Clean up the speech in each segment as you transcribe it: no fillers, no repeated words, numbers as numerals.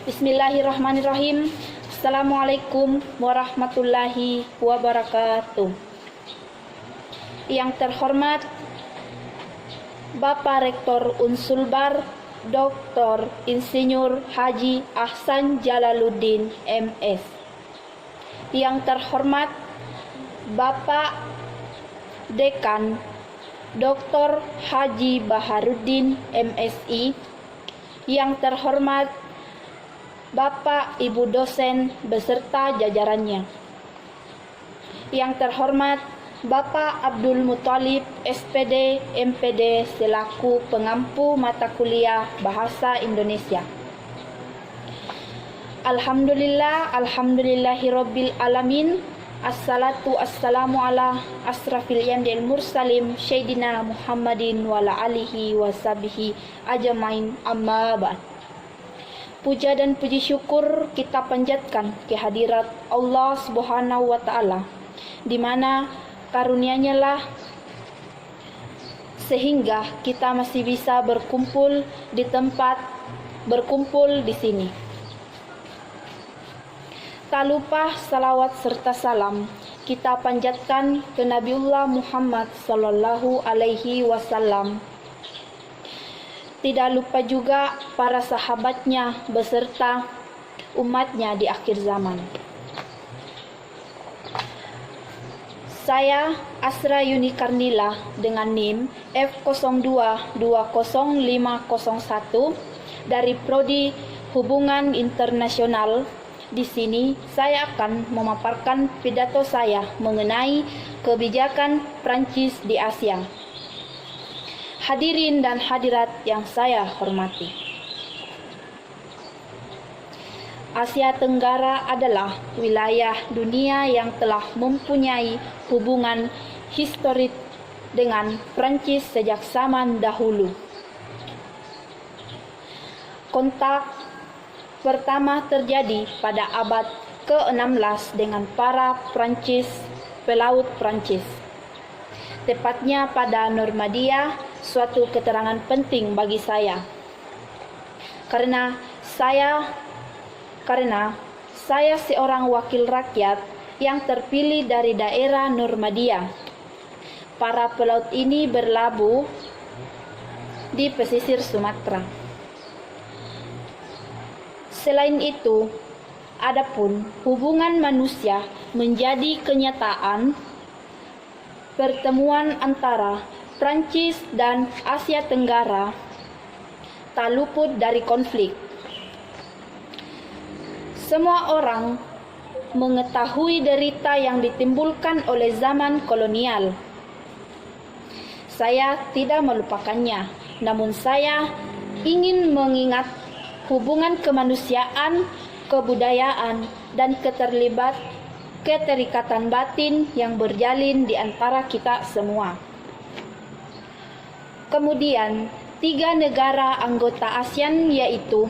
Bismillahirrahmanirrahim. Assalamualaikum warahmatullahi wabarakatuh. Yang terhormat Bapak Rektor Unsulbar Dr. Insinyur Haji Ahsan Jalaluddin MS. Yang terhormat Bapak Dekan Dr. Haji Baharuddin MSI. Yang terhormat Bapak Ibu dosen beserta jajarannya. Yang terhormat Bapak Abdul Muthalib SPD MPD selaku pengampu mata kuliah Bahasa Indonesia. Alhamdulillahirabbil alamin. Assalatu wassalamu ala asrafil anbiya'il mursalin sayyidina Muhammadin wa ala alihi washabihi ajmain, amma ba'd. Puja dan puji syukur kita panjatkan kehadirat Allah Subhanahu wa taala, di mana karunia-Nya lah sehingga kita masih bisa berkumpul di sini. Tak lupa salawat serta salam kita panjatkan ke Nabiullah Muhammad sallallahu alaihi wasallam. Tidak lupa juga para sahabatnya beserta umatnya di akhir zaman. Saya Asra Yuni Karnila dengan NIM F022051 dari Prodi Hubungan Internasional. Di sini saya akan memaparkan pidato saya mengenai kebijakan Prancis di Asia. Hadirin dan hadirat yang saya hormati. Asia Tenggara adalah wilayah dunia yang telah mempunyai hubungan historis dengan Prancis sejak zaman dahulu. Kontak pertama terjadi pada abad ke-16 dengan para pelaut Prancis. Tepatnya pada Normandia, suatu keterangan penting bagi saya. Karena saya seorang wakil rakyat yang terpilih dari daerah Normandia. Para pelaut ini berlabuh di pesisir Sumatera. Selain itu, adapun hubungan manusia menjadi kenyataan, pertemuan antara Prancis dan Asia Tenggara tak luput dari konflik. Semua orang mengetahui derita yang ditimbulkan oleh zaman kolonial. Saya tidak melupakannya, namun saya ingin mengingat hubungan kemanusiaan, kebudayaan, dan keterikatan batin yang berjalin di antara kita semua. Kemudian, 3 negara anggota ASEAN yaitu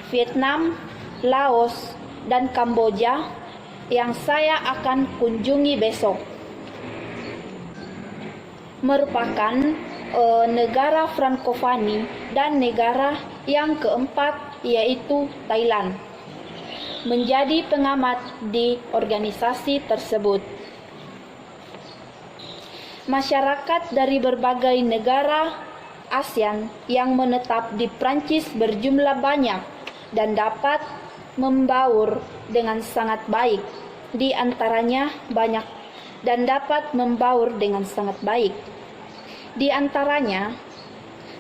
Vietnam, Laos, dan Kamboja yang saya akan kunjungi besok merupakan negara Frankofoni, dan negara yang keempat yaitu Thailand menjadi pengamat di organisasi tersebut. Masyarakat dari berbagai negara ASEAN yang menetap di Prancis berjumlah banyak dan dapat membaur dengan sangat baik. Di antaranya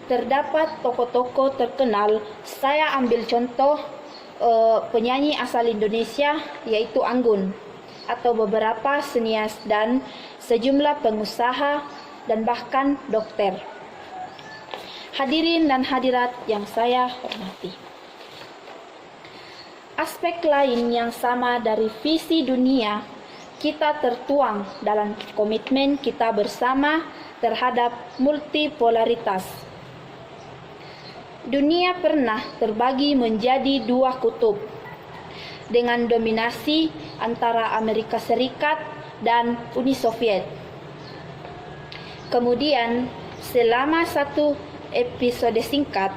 terdapat tokoh-tokoh terkenal. Saya ambil contoh penyanyi asal Indonesia yaitu Anggun, atau beberapa senias dan sejumlah pengusaha dan bahkan dokter. Hadirin dan hadirat yang saya hormati. Aspek lain yang sama dari visi dunia kita tertuang dalam komitmen kita bersama terhadap multipolaritas. Dunia pernah terbagi menjadi 2 kutub dengan dominasi antara Amerika Serikat dan Uni Soviet. Kemudian, selama satu episode singkat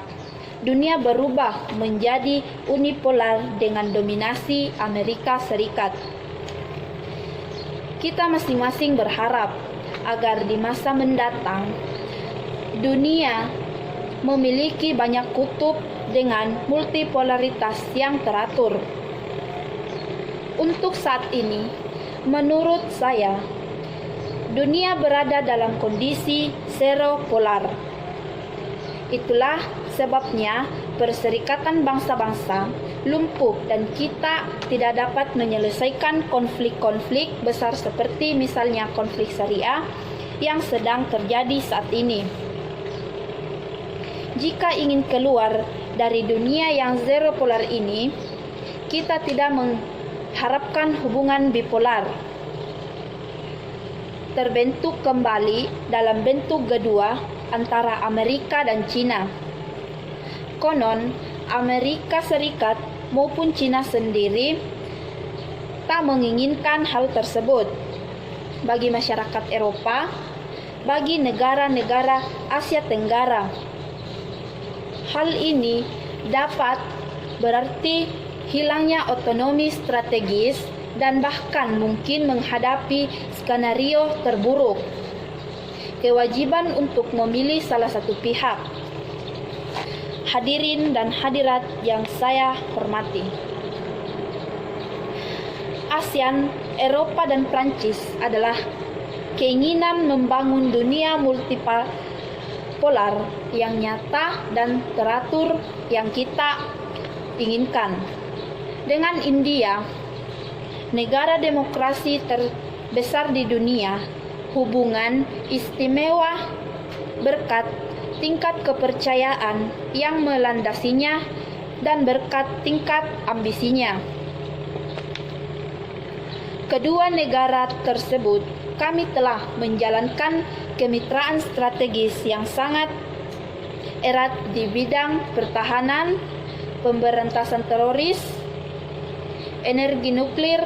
dunia berubah menjadi unipolar dengan dominasi Amerika Serikat. Kita masing-masing berharap agar di masa mendatang dunia memiliki banyak kutub dengan multipolaritas yang teratur. Untuk saat ini, menurut saya, dunia berada dalam kondisi zero polar. Itulah sebabnya Perserikatan Bangsa-Bangsa lumpuh dan kita tidak dapat menyelesaikan konflik-konflik besar seperti misalnya konflik Syariah yang sedang terjadi saat ini. Jika ingin keluar dari dunia yang zero polar ini, kita tidak mengharapkan hubungan bipolar terbentuk kembali dalam bentuk kedua antara Amerika dan Cina. Konon, Amerika Serikat maupun Cina sendiri tak menginginkan hal tersebut. Bagi masyarakat Eropa, bagi negara-negara Asia Tenggara, hal ini dapat berarti hilangnya otonomi strategis dan bahkan mungkin menghadapi skenario terburuk, kewajiban untuk memilih salah satu pihak. Hadirin dan hadirat yang saya hormati, ASEAN, Eropa dan Prancis adalah keinginan membangun dunia multipolar yang nyata dan teratur yang kita inginkan. Dengan India, negara demokrasi terbesar di dunia, hubungan istimewa berkat tingkat kepercayaan yang melandasinya dan berkat tingkat ambisinya. Kedua negara tersebut, kami telah menjalankan kemitraan strategis yang sangat erat di bidang pertahanan, pemberantasan teroris, energi nuklir,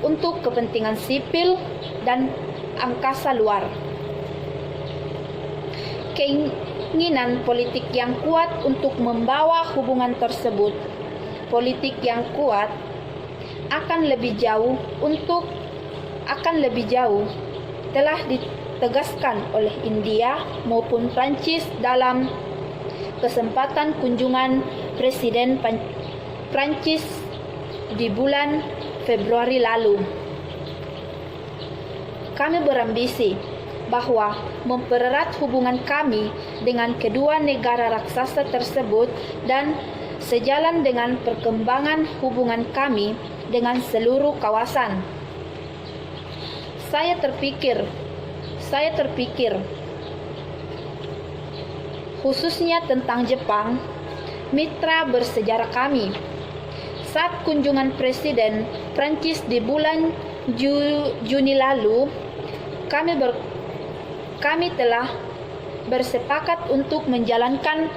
untuk kepentingan sipil dan angkasa luar. Keinginan politik yang kuat untuk membawa hubungan tersebut, politik yang kuat akan lebih jauh telah ditegaskan oleh India maupun Prancis dalam kesempatan kunjungan Presiden Prancis di bulan Februari lalu. Kami berambisi bahwa mempererat hubungan kami dengan kedua negara raksasa tersebut dan sejalan dengan perkembangan hubungan kami dengan seluruh kawasan. Saya terpikir khususnya tentang Jepang, mitra bersejarah kami. Saat kunjungan Presiden Prancis di bulan Juni lalu, kami telah bersepakat untuk menjalankan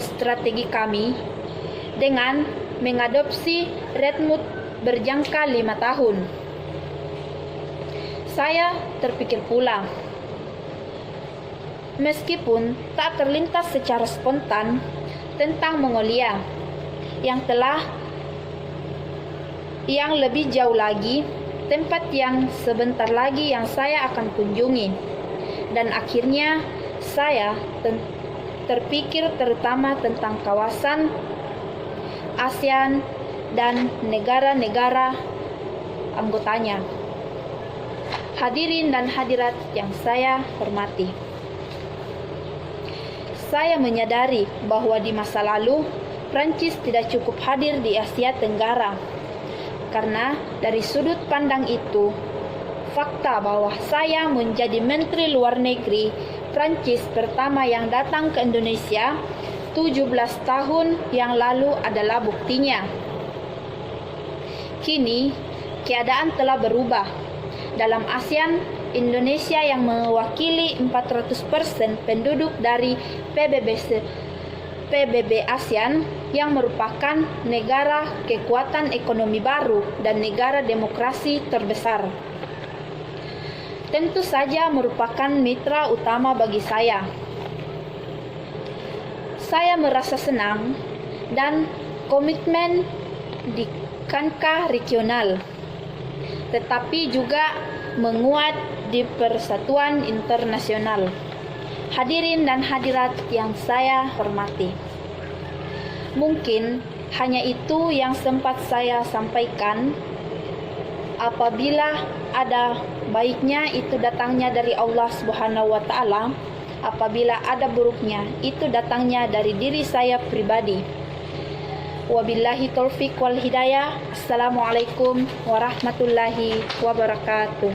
strategi kami dengan mengadopsi ritme berjangka 5 tahun. Saya terpikir pula, meskipun tak terlintas secara spontan tentang Mongolia, yang lebih jauh lagi, tempat yang sebentar lagi yang saya akan kunjungi. Dan akhirnya saya terpikir terutama tentang kawasan ASEAN dan negara-negara anggotanya. Hadirin dan hadirat yang saya hormati, saya menyadari bahwa di masa lalu Prancis tidak cukup hadir di Asia Tenggara. Karena dari sudut pandang itu, fakta bahwa saya menjadi Menteri Luar Negeri Prancis pertama yang datang ke Indonesia 17 tahun yang lalu adalah buktinya. Kini, keadaan telah berubah. Dalam ASEAN, Indonesia yang mewakili 400% penduduk dari PBB ASEAN yang merupakan negara kekuatan ekonomi baru dan negara demokrasi terbesar, tentu saja merupakan mitra utama bagi saya. saya merasa senang dan komitmen di kancah regional, tetapi juga menguat di persatuan internasional. Hadirin dan hadirat yang saya hormati, mungkin hanya itu yang sempat saya sampaikan. Apabila ada baiknya, itu datangnya dari Allah Subhanahu wa Ta'ala. Apabila ada buruknya, itu datangnya dari diri saya pribadi. Wabillahi taufik wal hidayah. Assalamualaikum warahmatullahi wabarakatuh.